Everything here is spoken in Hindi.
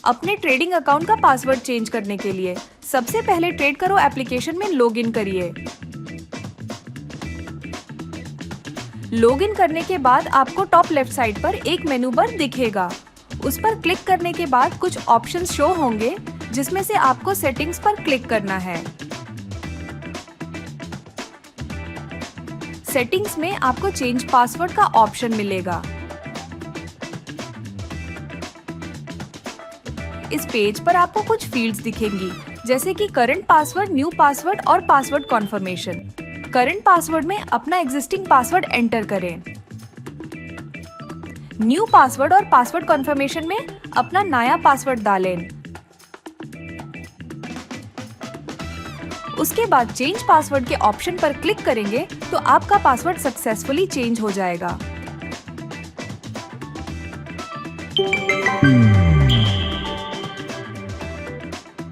अपने ट्रेडिंग अकाउंट का पासवर्ड चेंज करने के लिए सबसे पहले ट्रेडकरो एप्लीकेशन में लॉगिन करिए। लॉगिन करने के बाद आपको टॉप लेफ्ट साइड पर एक मेनू बार दिखेगा। उस पर क्लिक करने के बाद कुछ ऑप्शंस शो होंगे, जिसमें से आपको सेटिंग्स पर क्लिक करना है। सेटिंग्स में आपको चेंज पासवर्ड का ऑप्शन मिलेगा। इस पेज पर आपको कुछ फील्ड्स दिखेंगी, जैसे कि करंट पासवर्ड, न्यू पासवर्ड और पासवर्ड कॉन्फर्मेशन। करंट पासवर्ड में अपना एग्जिस्टिंग पासवर्ड एंटर करें। न्यू पासवर्ड और पासवर्ड कॉन्फर्मेशन में अपना नया पासवर्ड डालें। उसके बाद चेंज पासवर्ड के ऑप्शन पर क्लिक करेंगे तो आपका पासवर्ड सक्सेसफुली चेंज हो जाएगा।